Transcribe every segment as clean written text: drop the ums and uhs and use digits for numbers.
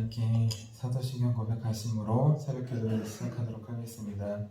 함께 사도신경 고백하심으로 새벽기도를 시작하도록 하겠습니다.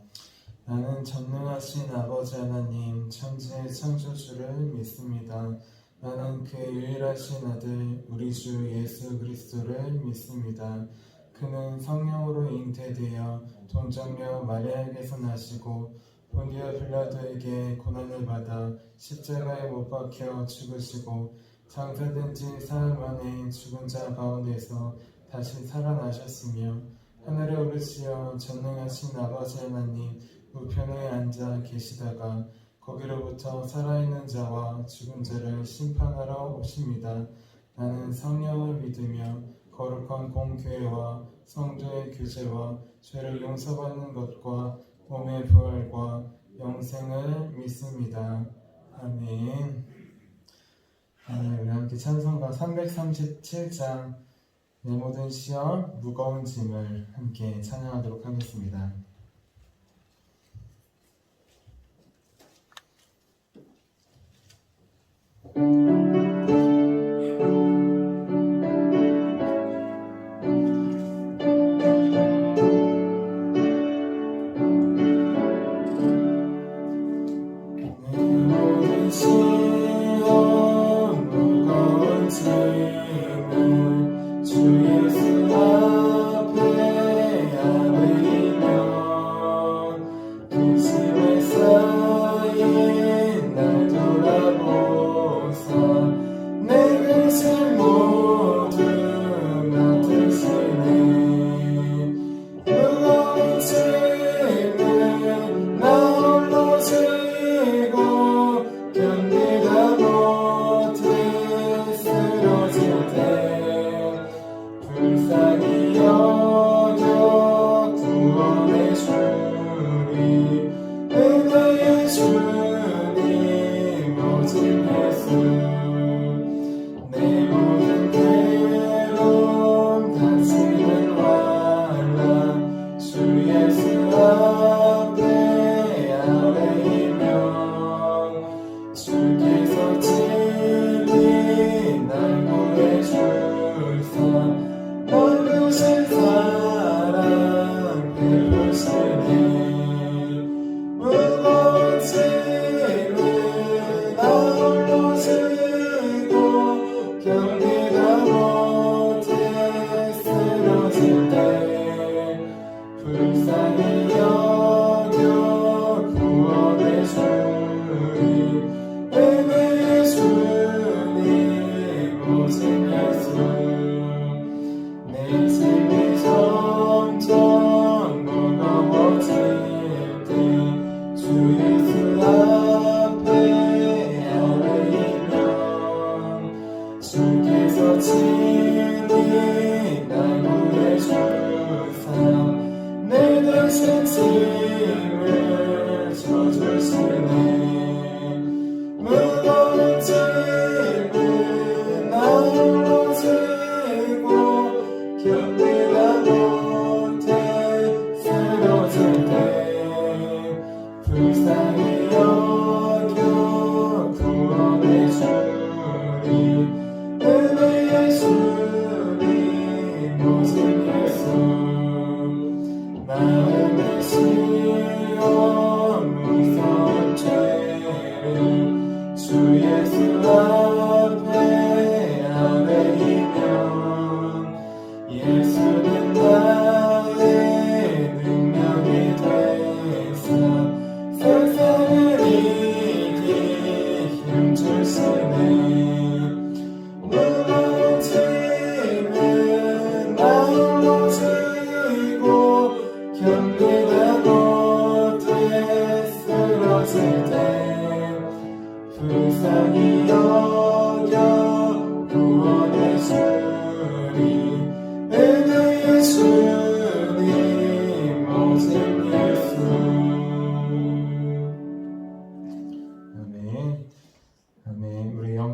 나는 전능하신 아버지 하나님 천지의 창조주를 믿습니다. 나는 그의 유일하신 아들 우리 주 예수 그리스도를 믿습니다. 그는 성령으로 잉태되어 동정녀 마리아에게서 나시고 본디오 빌라도에게 고난을 받아 십자가에 못 박혀 죽으시고 장사된 지 사흘 만에 죽은 자 가운데서 다시 살아나셨으며 하늘에 오르시어 전능하신 아버지 하나님 우편에 앉아 계시다가 거기로부터 살아있는 자와 죽은 자를 심판하러 오십니다. 나는 성령을 믿으며 거룩한 공교회와 성도의 교제와 죄를 용서받는 것과 몸의 부활과 영생을 믿습니다. 아멘. 우리 함께 찬송가 337장 내 모든 시험 무거운 짐을 함께 찬양하도록 하겠습니다.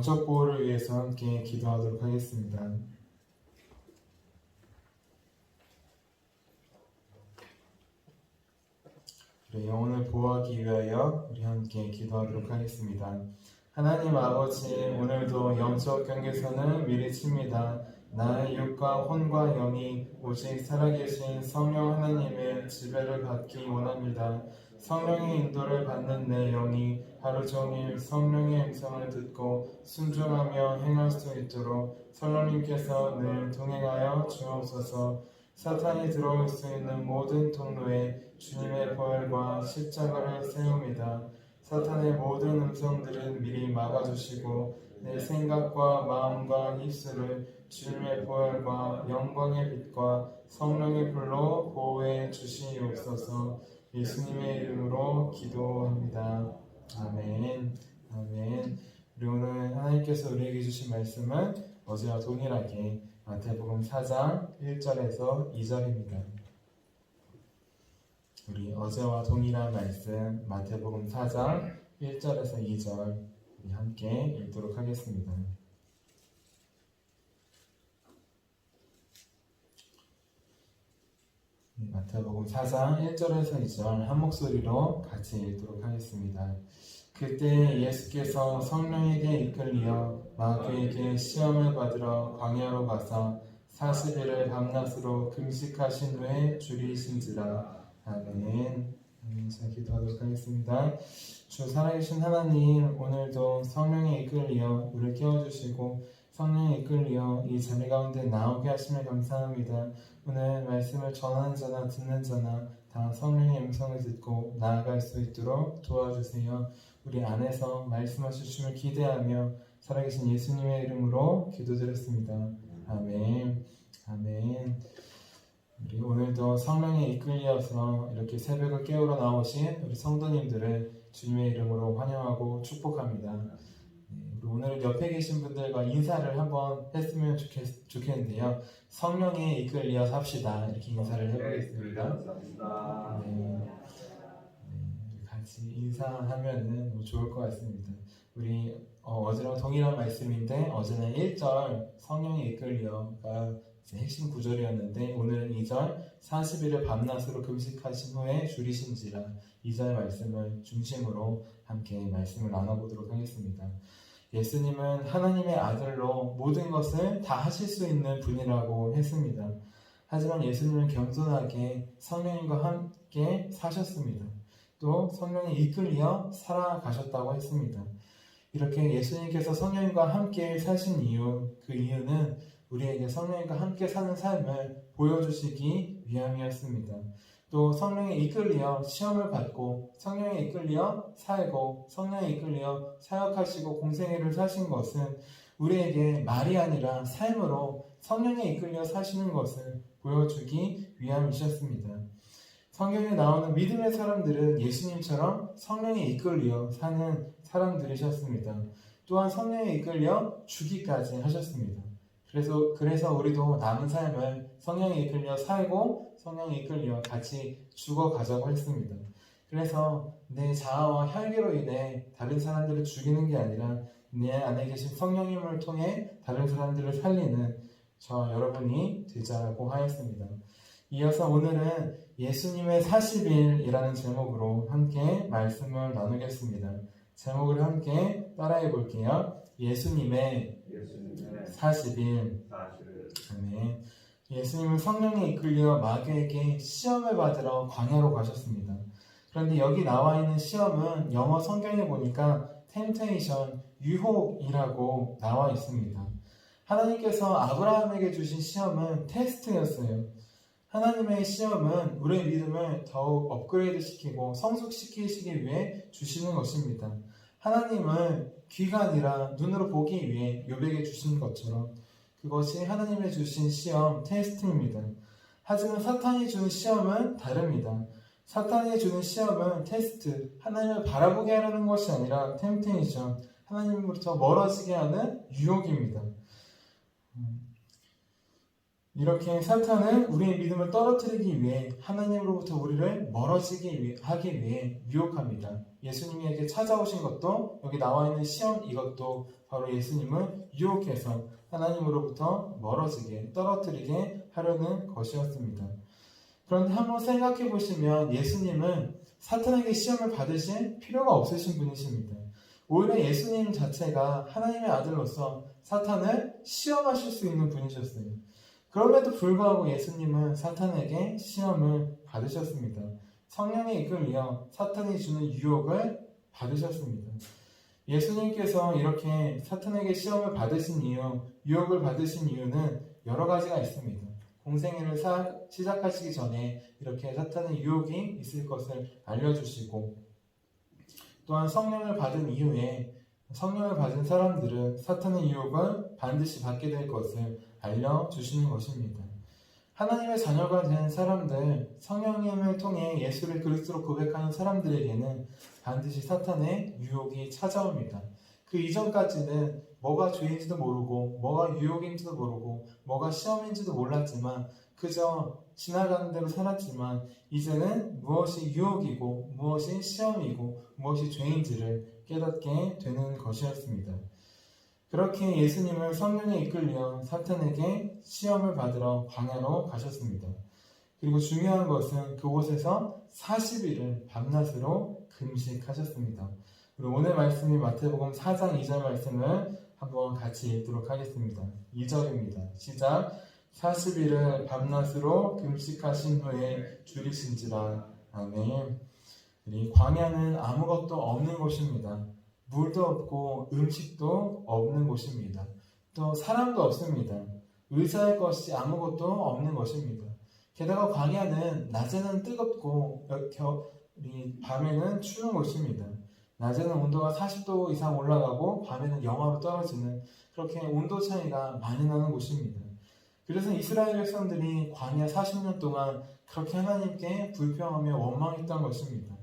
영적 보호를 위해서 함께 기도하도록 하겠습니다. 우리 영혼을 보호하기 위하여 우리 함께 기도하도록 하겠습니다. 하나님 아버지, 오늘도 영적 경계선을 미리 칩니다. 나의 육과 혼과 영이 오직 살아계신 성령 하나님의 지배를 받기 원합니다. 성령의 인도를 받는 내 영이 하루 종일 성령의 음성을 듣고 순종하며 행할 수 있도록 성령님께서 늘 동행하여 주옵소서. 사탄이 들어올 수 있는 모든 통로에 주님의 보혈과 십자가를 세웁니다. 사탄의 모든 음성들은 미리 막아주시고 내 생각과 마음과 입술을 주님의 보혈과 영광의 빛과 성령의 불로 보호해 주시옵소서. 예수님의 이름으로 기도합니다. 아멘. 아멘. 우리 오늘 하나님께서 우리에게 주신 말씀은 어제와 동일하게 마태복음 4장 1절에서 2절입니다. 우리 어제와 동일한 말씀 마태복음 4장 1절에서 2절 우리 함께 읽도록 하겠습니다. 마태복음 4장 1절에서 2절 한 목소리로 같이 읽도록 하겠습니다. 그때 예수께서 성령에게 이끌리어 마귀에게 시험을 받으러 광야로 가서 40일을 밤낮으로 금식하신 후에 줄이신지라. 아멘. 자, 기도하도록 하겠습니다. 주 살아계신 하나님, 오늘도 성령에 이끌리어 우리를 깨워주시고 성령에 이끌리어 이 자리 가운데 나오게 하심에 감사합니다. 오늘 말씀을 전하는 자나 듣는 자나 다 성령의 음성을 듣고 나아갈 수 있도록 도와주세요. 우리 안에서 말씀하실 줌을 기대하며 살아계신 예수님의 이름으로 기도드렸습니다. 아멘. 아멘. 우리 오늘도 성령에 이끌려서 이렇게 새벽을 깨우러 나오신 우리 성도님들을 주님의 이름으로 환영하고 축복합니다. 우리 오늘은 옆에 계신 분들과 인사를 한번 했으면 좋겠는데요. 성령에 이끌려 삽시다. 이렇게 인사를 해보겠습니다. 같이 인사하면 좋을 것 같습니다. 우리 어제랑 동일한 말씀인데 어제는 1절 성령에 이끌려가 핵심 구절이었는데 오늘은 2절 40일을 밤낮으로 금식하신 후에 줄이신지라 2절 말씀을 중심으로 함께 말씀을 나눠보도록 하겠습니다. 예수님은 하나님의 아들로 모든 것을 다 하실 수 있는 분이라고 했습니다. 하지만 예수님은 겸손하게 성령님과 함께 사셨습니다. 또 성령에 이끌려 살아가셨다고 했습니다. 이렇게 예수님께서 성령님과 함께 사신 이유, 그 이유는 우리에게 성령님과 함께 사는 삶을 보여주시기 위함이었습니다. 또 성령에 이끌려 시험을 받고 성령에 이끌려 살고 성령에 이끌려 사역하시고 공생애를 사신 것은 우리에게 말이 아니라 삶으로 성령에 이끌려 사시는 것을 보여주기 위함이셨습니다. 성경에 나오는 믿음의 사람들은 예수님처럼 성령에 이끌려 사는 사람들이셨습니다. 또한 성령에 이끌려 주기까지 하셨습니다. 그래서 우리도 남은 삶을 성령에 이끌려 살고 성령에 이끌려 같이 죽어가자고 했습니다. 그래서 내 자아와 혈기로 인해 다른 사람들을 죽이는 게 아니라 내 안에 계신 성령님을 통해 다른 사람들을 살리는 저 여러분이 되자고 하였습니다. 이어서 오늘은 예수님의 40일이라는 제목으로 함께 말씀을 나누겠습니다. 제목을 함께 따라해 볼게요. 예수님의 40일. 아멘. 예수님은 성령에 이끌려 마귀에게 시험을 받으러 광야로 가셨습니다. 그런데 여기 나와 있는 시험은 영어 성경에 보니까 temptation, 유혹이라고 나와 있습니다. 하나님께서 아브라함에게 주신 시험은 테스트였어요. 하나님의 시험은 우리의 믿음을 더욱 업그레이드 시키고 성숙시키시기 위해 주시는 것입니다. 하나님을 귀가 아니라 눈으로 보기 위해 욥에게 주신 것처럼 그것이 하나님의 주신 시험, 테스트입니다. 하지만 사탄이 주는 시험은 다릅니다. 사탄이 주는 시험은 테스트, 하나님을 바라보게 하려는 것이 아니라 템테이션, 하나님으로부터 멀어지게 하는 유혹입니다. 이렇게 사탄은 우리의 믿음을 떨어뜨리기 위해 하나님으로부터 우리를 멀어지게 하기 위해 유혹합니다. 예수님에게 찾아오신 것도 여기 나와 있는 시험 이것도 바로 예수님을 유혹해서 하나님으로부터 멀어지게 떨어뜨리게 하려는 것이었습니다. 그런데 한번 생각해 보시면 예수님은 사탄에게 시험을 받으실 필요가 없으신 분이십니다. 오히려 예수님 자체가 하나님의 아들로서 사탄을 시험하실 수 있는 분이셨어요. 그럼에도 불구하고 예수님은 사탄에게 시험을 받으셨습니다. 성령에 이끌려 사탄이 주는 유혹을 받으셨습니다. 예수님께서 이렇게 사탄에게 시험을 받으신 이유, 유혹을 받으신 이유는 여러 가지가 있습니다. 공생애를 시작하시기 전에 이렇게 사탄의 유혹이 있을 것을 알려주시고, 또한 성령을 받은 이후에 성령을 받은 사람들은 사탄의 유혹을 반드시 받게 될 것을 알려주시는 것입니다. 하나님의 자녀가 된 사람들, 성령님을 통해 예수를 그리스도로 고백하는 사람들에게는 반드시 사탄의 유혹이 찾아옵니다. 그 이전까지는 뭐가 죄인지도 모르고 뭐가 유혹인지도 모르고 뭐가 시험인지도 몰랐지만 그저 지나가는 대로 살았지만 이제는 무엇이 유혹이고 무엇이 시험이고 무엇이 죄인지를 깨닫게 되는 것이었습니다. 그렇게 예수님을 성령에 이끌려 사탄에게 시험을 받으러 광야로 가셨습니다. 그리고 중요한 것은 그곳에서 40일을 밤낮으로 금식하셨습니다. 그리고 오늘 말씀이 마태복음 4장 2절 말씀을 한번 같이 읽도록 하겠습니다. 2절입니다. 시작. 40일을 밤낮으로 금식하신 후에 줄이신지라. 아멘. 이 광야는 아무것도 없는 곳입니다. 물도 없고 음식도 없는 곳입니다. 또 사람도 없습니다. 의지할 것이 아무것도 없는 것입니다. 게다가 광야는 낮에는 뜨겁고 밤에는 추운 곳입니다. 낮에는 온도가 40도 이상 올라가고 밤에는 영하로 떨어지는 그렇게 온도 차이가 많이 나는 곳입니다. 그래서 이스라엘 백성들이 광야 40년 동안 그렇게 하나님께 불평하며 원망했던 것입니다.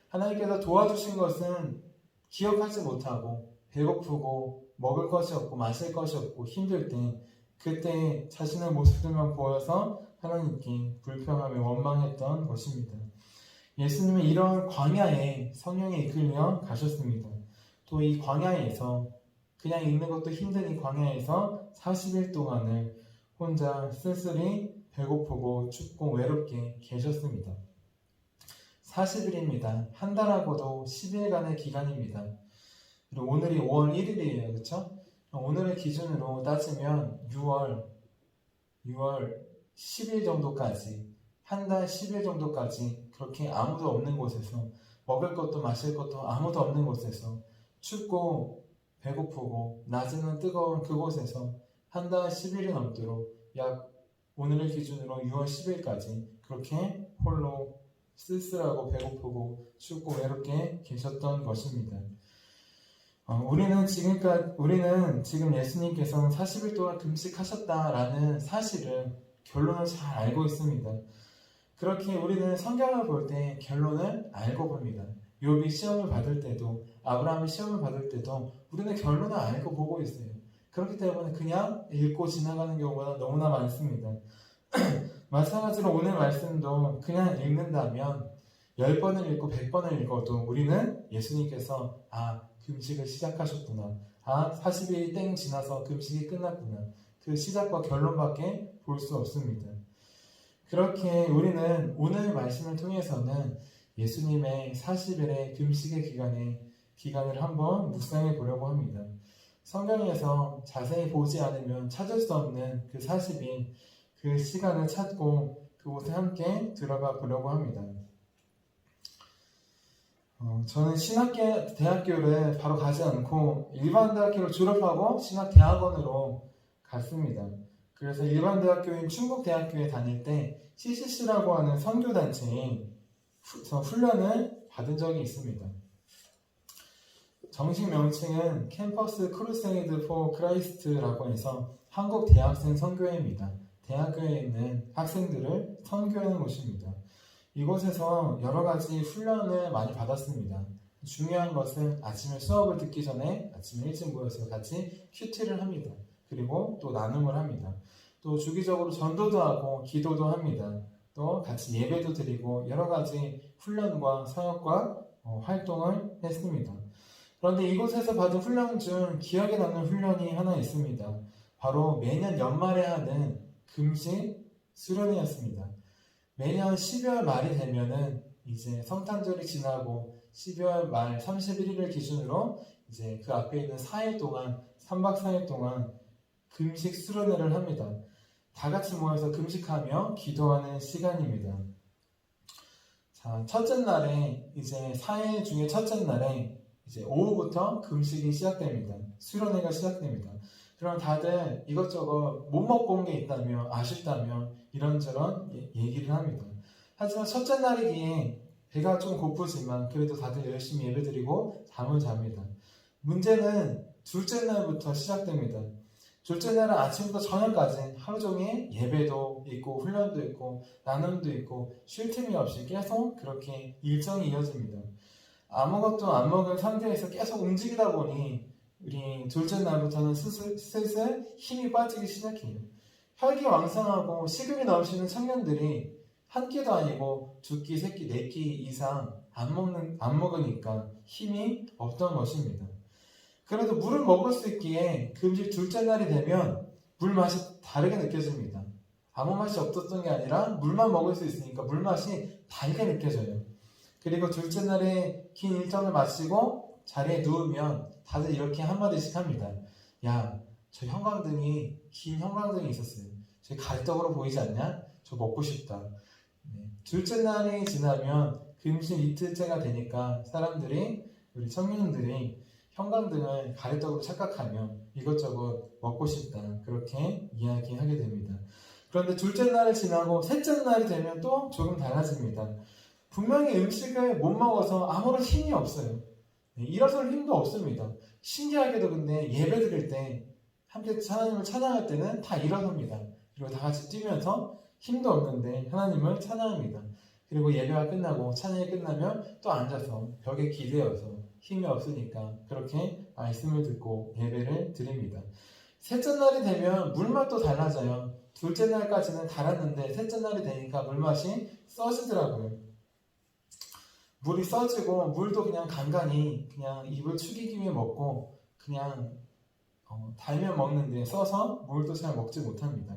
하나님께서 도와주신 것은 기억하지 못하고 배고프고 먹을 것이 없고 마실 것이 없고 힘들 때 그때 자신의 모습들만 보여서 하나님께 불평하며 원망했던 것입니다. 예수님은 이런 광야에 성령에 이끌려 가셨습니다. 또 이 광야에서 그냥 있는 것도 힘든 이 광야에서 40일 동안을 혼자 쓸쓸히 배고프고 춥고 외롭게 계셨습니다. 40일입니다. 한 달하고도 10일간의 기간입니다. 그리고 오늘이 5월 1일이에요. 그렇죠? 오늘의 기준으로 따지면 6월 10일 정도까지, 한 달 10일 정도까지 그렇게 아무도 없는 곳에서 먹을 것도 마실 것도 아무도 없는 곳에서 춥고 배고프고 낮에는 뜨거운 그곳에서 한 달 10일이 넘도록 약 오늘의 기준으로 6월 10일까지 그렇게 홀로 쓸쓸하고 배고프고 춥고 외롭게 계셨던 것입니다. 우리는 지금 예수님께서 40일 동안 금식하셨다라는 사실을 결론을 잘 알고 있습니다. 그렇게 우리는 성경을 볼 때 결론을 알고 봅니다. 욥이 시험을 받을 때도 아브라함이 시험을 받을 때도 우리는 결론을 알고 보고 있어요. 그렇기 때문에 그냥 읽고 지나가는 경우가 너무나 많습니다. 마찬가지로 오늘 말씀도 그냥 읽는다면 10번을 읽고 100번을 읽어도 우리는 예수님께서 금식을 시작하셨구나, 40일이 땡 지나서 금식이 끝났구나, 그 시작과 결론밖에 볼 수 없습니다. 그렇게 우리는 오늘 말씀을 통해서는 예수님의 40일의 금식의 기간을 한번 묵상해 보려고 합니다. 성경에서 자세히 보지 않으면 찾을 수 없는 그 40일, 그 시간을 찾고 그곳에 함께 들어가 보려고 합니다. 저는 신학대학교를 바로 가지 않고 일반 대학교를 졸업하고 신학대학원으로 갔습니다. 그래서 일반 대학교인 충북대학교에 다닐 때 CCC라고 하는 선교단체에서 훈련을 받은 적이 있습니다. 정식 명칭은 캠퍼스 크루세이드 포 크라이스트라고 해서 한국 대학생 선교회입니다. 대학교에 있는 학생들을 선교하는 곳입니다. 이곳에서 여러 가지 훈련을 많이 받았습니다. 중요한 것은 아침에 수업을 듣기 전에 아침에 일찍 모여서 같이 큐티를 합니다. 그리고 또 나눔을 합니다. 또 주기적으로 전도도 하고 기도도 합니다. 또 같이 예배도 드리고 여러 가지 훈련과 사역과 활동을 했습니다. 그런데 이곳에서 받은 훈련 중 기억에 남는 훈련이 하나 있습니다. 바로 매년 연말에 하는 금식 수련회였습니다. 매년 12월 말이 되면은 이제 성탄절이 지나고 12월 말 31일을 기준으로 이제 그 앞에 있는 4일 동안 3박 4일 동안 금식 수련회를 합니다. 다 같이 모여서 금식하며 기도하는 시간입니다. 자, 첫째 날에 이제 4일 중에 첫째 날에 이제 오후부터 금식이 시작됩니다. 수련회가 시작됩니다. 그럼 다들 이것저것 못 먹고 온 게 있다며 아쉽다며 이런저런 얘기를 합니다. 하지만 첫째 날이기에 배가 좀 고프지만 그래도 다들 열심히 예배드리고 잠을 잡니다. 문제는 둘째 날부터 시작됩니다. 둘째 날은 아침부터 저녁까지 하루 종일 예배도 있고 훈련도 있고 나눔도 있고 쉴 틈이 없이 계속 그렇게 일정이 이어집니다. 아무것도 안 먹은 상태에서 계속 움직이다 보니 우리 둘째 날부터는 슬슬 힘이 빠지기 시작해요. 혈기왕성하고 식욕이 넘치는 청년들이 한 끼도 아니고 두 끼, 세 끼, 네 끼 이상 안 먹으니까 힘이 없던 것입니다. 그래도 물을 먹을 수 있기에 금식 둘째 날이 되면 물 맛이 다르게 느껴집니다. 아무 맛이 없었던 게 아니라 물만 먹을 수 있으니까 물 맛이 달게 느껴져요. 그리고 둘째 날에 긴 일정을 마치고 자리에 누우면 다들 이렇게 한마디씩 합니다. 야, 저 형광등이 긴 형광등이 있었어요. 저 가래떡으로 보이지 않냐? 저 먹고 싶다. 둘째 날이 지나면 금식 이틀째가 되니까 사람들이 우리 청년들이 형광등을 가래떡으로 착각하며 이것저것 먹고 싶다 그렇게 이야기하게 됩니다. 그런데 둘째 날을 지나고 셋째 날이 되면 또 조금 달라집니다. 분명히 음식을 못 먹어서 아무런 힘이 없어요. 일어설 힘도 없습니다. 신기하게도 근데 예배 드릴 때 함께 하나님을 찬양할 때는 다 일어섭니다. 그리고 다 같이 뛰면서 힘도 없는데 하나님을 찬양합니다. 그리고 예배가 끝나고 찬양이 끝나면 또 앉아서 벽에 기대어서 힘이 없으니까 그렇게 말씀을 듣고 예배를 드립니다. 셋째 날이 되면 물맛도 달라져요. 둘째 날까지는 달았는데 셋째 날이 되니까 물맛이 써지더라고요. 물이 써지고 물도 그냥 간간히 그냥 입을 축이기 위해 먹고 그냥 달면 먹는데 써서 물도 잘 먹지 못합니다.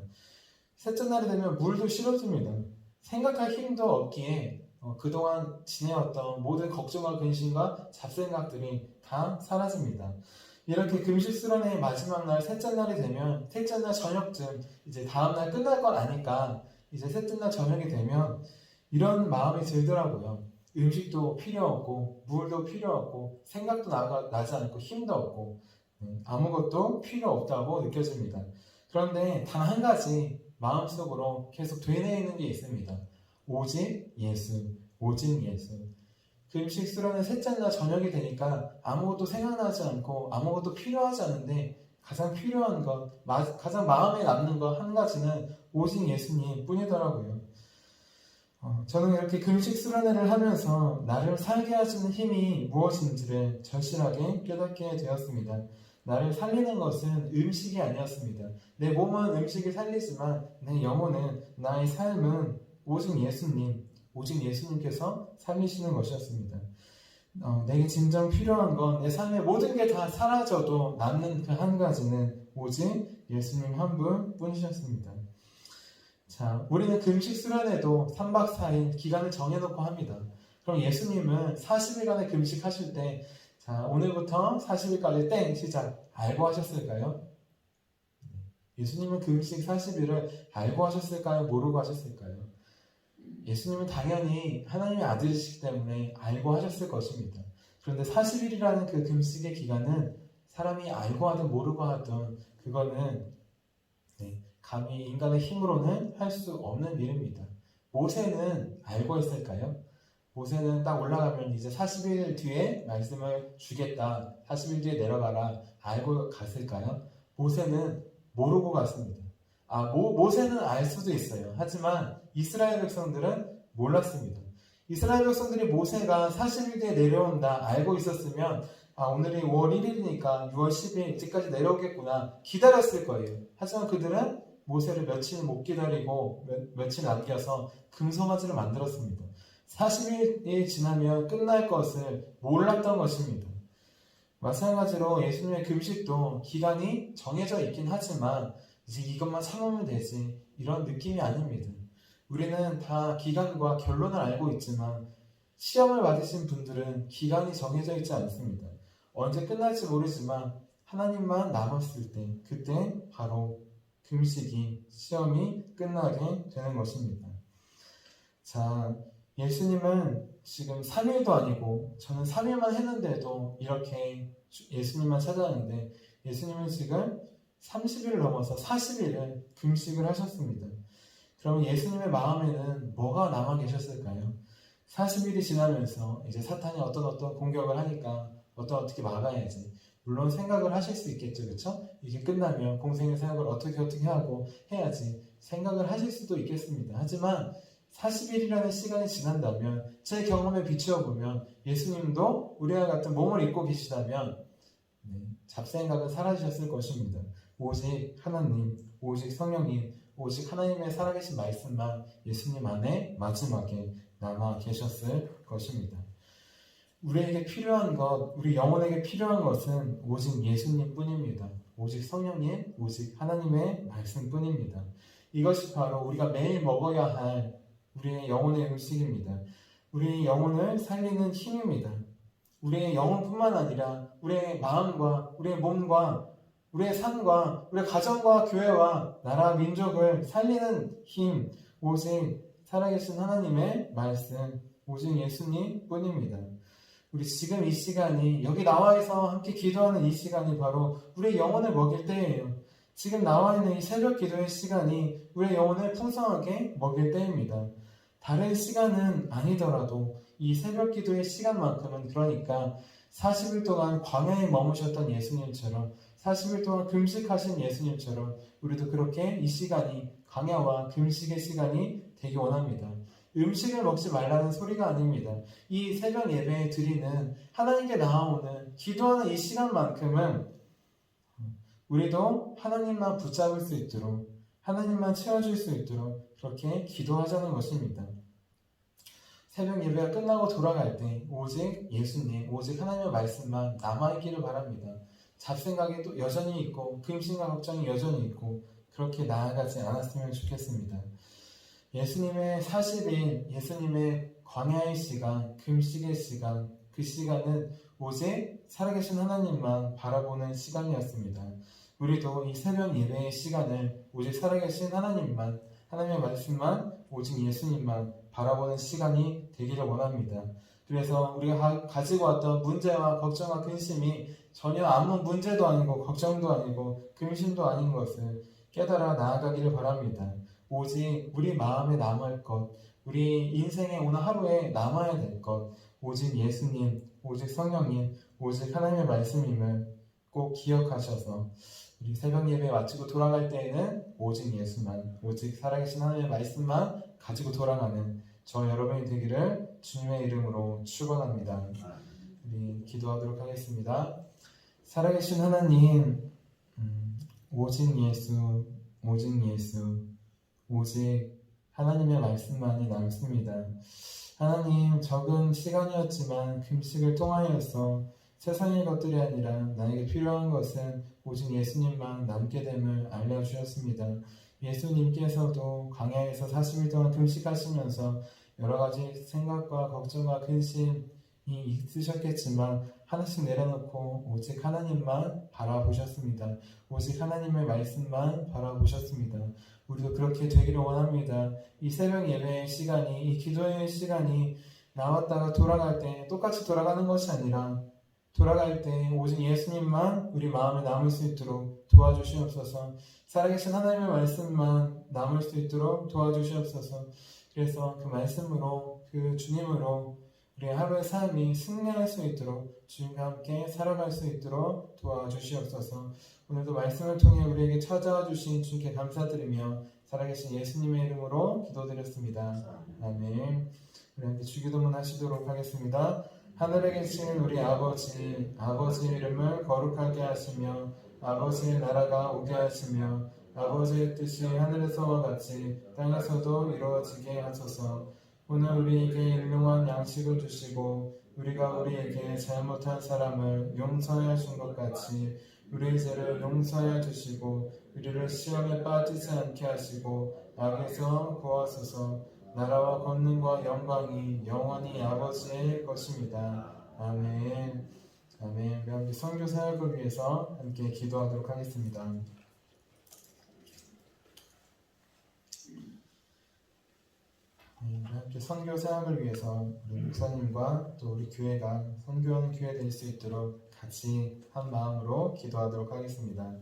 셋째 날이 되면 물도 싫어집니다. 생각할 힘도 없기에 그동안 지내왔던 모든 걱정과 근심과 잡생각들이 다 사라집니다. 이렇게 금식 수련회의 마지막 날 셋째 날이 되면 셋째 날 저녁쯤 이제 다음 날 끝날 걸 아니까 이제 셋째 날 저녁이 되면 이런 마음이 들더라고요. 음식도 필요 없고 물도 필요 없고 생각도 나지 않고 힘도 없고 아무것도 필요 없다고 느껴집니다. 그런데 단 한 가지 마음속으로 계속 되뇌이는 게 있습니다. 오직 예수, 오직 예수. 금식 수련회 셋째 날 저녁이 되니까 아무것도 생각나지 않고 아무것도 필요하지 않은데 가장 필요한 것, 가장 마음에 남는 것 한 가지는 오직 예수님 뿐이더라고요. 저는 이렇게 금식 수련회를 하면서 나를 살게 해주는 힘이 무엇인지를 절실하게 깨닫게 되었습니다. 나를 살리는 것은 음식이 아니었습니다. 내 몸은 음식이 살리지만 내 영혼은, 나의 삶은 오직 예수님, 오직 예수님께서 살리시는 것이었습니다. 내게 진정 필요한 건 내 삶의 모든 게 다 사라져도 남는 그 한 가지는 오직 예수님 한 분 뿐이셨습니다. 자, 우리는 금식 수련회도 3박 4일 기간을 정해놓고 합니다. 그럼 예수님은 40일간의 금식하실 때 자, 오늘부터 40일까지 땡 시작 알고 하셨을까요? 예수님은 금식 40일을 알고 하셨을까요? 모르고 하셨을까요? 예수님은 당연히 하나님의 아들이시기 때문에 알고 하셨을 것입니다. 그런데 40일이라는 그 금식의 기간은 사람이 알고 하든 모르고 하든 그거는 감히 인간의 힘으로는 할 수 없는 일입니다. 모세는 알고 했을까요? 모세는 딱 올라가면 이제 40일 뒤에 말씀을 주겠다. 40일 뒤에 내려가라. 알고 갔을까요? 모세는 모르고 갔습니다. 모세는 알 수도 있어요. 하지만 이스라엘 백성들은 몰랐습니다. 이스라엘 백성들이 모세가 40일 뒤에 내려온다 알고 있었으면 오늘이 5월 1일이니까 6월 10일 이때까지 내려오겠구나 기다렸을 거예요. 하지만 그들은 모세를 며칠 못 기다리고 며칠 남겨서 금송아지를 만들었습니다. 40일이 지나면 끝날 것을 몰랐던 것입니다. 마찬가지로 예수님의 금식도 기간이 정해져 있긴 하지만 이제 이것만 참으면 되지 이런 느낌이 아닙니다. 우리는 다 기간과 결론을 알고 있지만 시험을 받으신 분들은 기간이 정해져 있지 않습니다. 언제 끝날지 모르지만 하나님만 남았을 때 그때 바로 금식이 시험이 끝나게 되는 것입니다. 자, 예수님은 지금 3일도 아니고 저는 3일만 했는데도 이렇게 예수님만 찾아왔는데 예수님은 지금 30일을 넘어서 40일을 금식을 하셨습니다. 그럼 예수님의 마음에는 뭐가 남아 계셨을까요? 40일이 지나면서 이제 사탄이 어떤 공격을 하니까 어떻게 막아야지. 물론 생각을 하실 수 있겠죠, 그렇죠? 이게 끝나면 공생의 사역을 어떻게 하고 해야지 생각을 하실 수도 있겠습니다. 하지만 40일이라는 시간이 지난다면 제 경험에 비추어 보면 예수님도 우리와 같은 몸을 입고 계시다면 잡생각은 사라지셨을 것입니다. 오직 하나님, 오직 성령님, 오직 하나님의 살아계신 말씀만 예수님 안에 마지막에 남아 계셨을 것입니다. 우리에게 필요한 것, 우리 영혼에게 필요한 것은 오직 예수님 뿐입니다. 오직 성령님, 오직 하나님의 말씀 뿐입니다. 이것이 바로 우리가 매일 먹어야 할 우리의 영혼의 음식입니다. 우리의 영혼을 살리는 힘입니다. 우리의 영혼뿐만 아니라 우리의 마음과 우리의 몸과 우리의 삶과 우리의 가정과 교회와 나라 민족을 살리는 힘, 오직 살아계신 하나님의 말씀, 오직 예수님 뿐입니다. 우리 지금 이 시간이 여기 나와서 함께 기도하는 이 시간이 바로 우리의 영혼을 먹일 때예요. 지금 나와 있는 이 새벽 기도의 시간이 우리의 영혼을 풍성하게 먹일 때입니다. 다른 시간은 아니더라도 이 새벽 기도의 시간만큼은 그러니까 40일 동안 광야에 머무셨던 예수님처럼 40일 동안 금식하신 예수님처럼 우리도 그렇게 이 시간이 광야와 금식의 시간이 되기 원합니다. 음식을 먹지 말라는 소리가 아닙니다. 이 새벽 예배에 드리는 하나님께 나아오는 기도하는 이 시간만큼은 우리도 하나님만 붙잡을 수 있도록 하나님만 채워줄 수 있도록 그렇게 기도하자는 것입니다. 새벽 예배가 끝나고 돌아갈 때 오직 예수님, 오직 하나님의 말씀만 남아있기를 바랍니다. 잡생각이 또 여전히 있고 금식과 걱정이 여전히 있고 그렇게 나아가지 않았으면 좋겠습니다. 예수님의 40일, 예수님의 광야의 시간, 금식의 시간, 그 시간은 오직 살아계신 하나님만 바라보는 시간이었습니다. 우리도 이 새벽 예배의 시간을 오직 살아계신 하나님만, 하나님의 말씀만, 오직 예수님만 바라보는 시간이 되기를 원합니다. 그래서 우리가 가지고 왔던 문제와 걱정과 근심이 전혀 아무 문제도 아니고 걱정도 아니고 근심도 아닌 것을 깨달아 나아가기를 바랍니다. 오직 우리 마음에 남을 것, 우리 인생의 오늘 하루에 남아야 될 것, 오직 예수님, 오직 성령님, 오직 하나님의 말씀임을 꼭 기억하셔서 우리 새벽 예배 마치고 돌아갈 때에는 오직 예수만, 오직 살아계신 하나님의 말씀만 가지고 돌아가는 저 여러분이 되기를 주님의 이름으로 축원합니다. 우리 기도하도록 하겠습니다. 살아계신 하나님, 오직 예수, 오직 예수, 오직 하나님의 말씀만이 남습니다. 하나님, 적은 시간이었지만 금식을 통하여서 세상의 것들이 아니라 나에게 필요한 것은 오직 예수님만 남게 됨을 알려주셨습니다. 예수님께서도 광야에서 40일 동안 금식하시면서 여러 가지 생각과 걱정과 근심이 있으셨겠지만 하나씩 내려놓고 오직 하나님만 바라보셨습니다. 오직 하나님의 말씀만 바라보셨습니다. 우리도 그렇게 되기를 원합니다. 이 새벽 예배의 시간이, 이 기도의 시간이 나왔다가 돌아갈 때 똑같이 돌아가는 것이 아니라 돌아갈 때 오직 예수님만 우리 마음에 남을 수 있도록 도와주시옵소서. 살아계신 하나님의 말씀만 남을 수 있도록 도와주시옵소서. 그래서 그 말씀으로, 그 주님으로 우리의 하루의 삶이 승리할 수 있도록 주님과 함께 살아갈 수 있도록 도와주시옵소서. 오늘도 말씀을 통해 우리에게 찾아와 주신 주님께 감사드리며 살아계신 예수님의 이름으로 기도드렸습니다. 아멘. 우리 함께 주기도문 하시도록 하겠습니다. 하늘에 계신 우리 아버지, 아버지의 이름을 거룩하게 하시며 아버지의 나라가 오게 하시며 아버지의 뜻이 하늘에서와 같이 땅에서도 이루어지게 하소서. 오늘 우리에게 일용할 양식을 주시고 우리가 우리에게 잘못한 사람을 용서해 준 것 같이 우리의 죄를 용서해 주시고 우리를 시험에 빠지지 않게 하시고 악에서 구하소서. 나라와 권능과 영광이 영원히 아버지의 것입니다. 아멘. 아멘. 우리 함께 선교 사역을 위해서 함께 기도하도록 하겠습니다. 우리 함께 선교 사역을 위해서 우리 목사님과 또 우리 교회가 선교하는 교회 될 수 있도록 같이 한 마음으로 기도하도록 하겠습니다.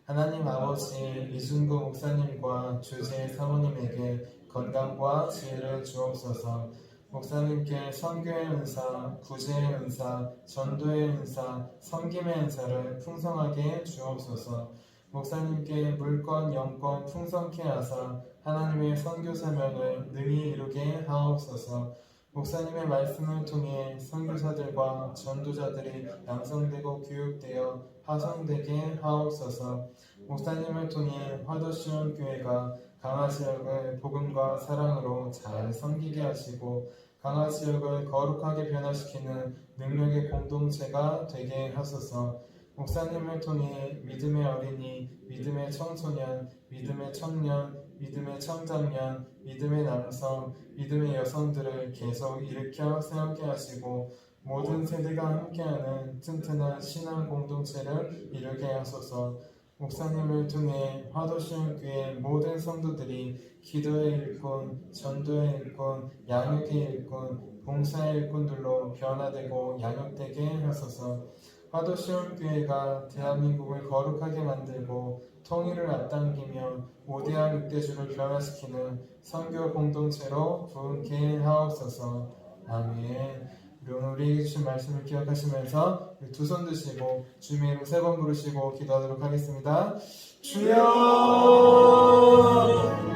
하나님 아버지, 이준구 목사님과 주재 사모님에게 건강과 지혜를 주옵소서. 목사님께 선교의 은사, 구제의 은사, 전도의 은사, 섬김의 은사를 풍성하게 주옵소서. 목사님께 물권, 영권 풍성케 하사 하나님의 선교 사명을 능히 이루게 하옵소서. 목사님의 말씀을 통해 선교사들과 전도자들이 양성되고 교육되어 파송되게 하옵소서. 목사님을 통해 화도시온 교회가 강화 지역을 복음과 사랑으로 잘 섬기게 하시고 강화 지역을 거룩하게 변화시키는 능력의 공동체가 되게 하소서. 목사님을 통해 믿음의 어린이, 믿음의 청소년, 믿음의 청년, 믿음의 청장년, 믿음의 남성, 믿음의 여성들을 계속 일으켜 세우게 하시고 모든 세대가 함께하는 튼튼한 신앙 공동체를 이루게 하소서. 목사님을 통해 화도시온 교회 모든 성도들이 기도의 일꾼, 전도의 일꾼, 양육의 일꾼, 봉사의 일꾼들로 변화되고 양육되게 하소서. 화도시온 교회가 대한민국을 거룩하게 만들고 통일을 앞당기며 오대한 육대주를 변화시키는 선교 공동체로 부흥케 하옵소서. 아멘. 오늘 우리에게 주신 말씀을 기억하시면서 두 손 드시고 주님의 이름 3번 부르시고 기도하도록 하겠습니다. 주여,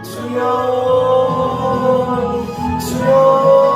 주여, 주여.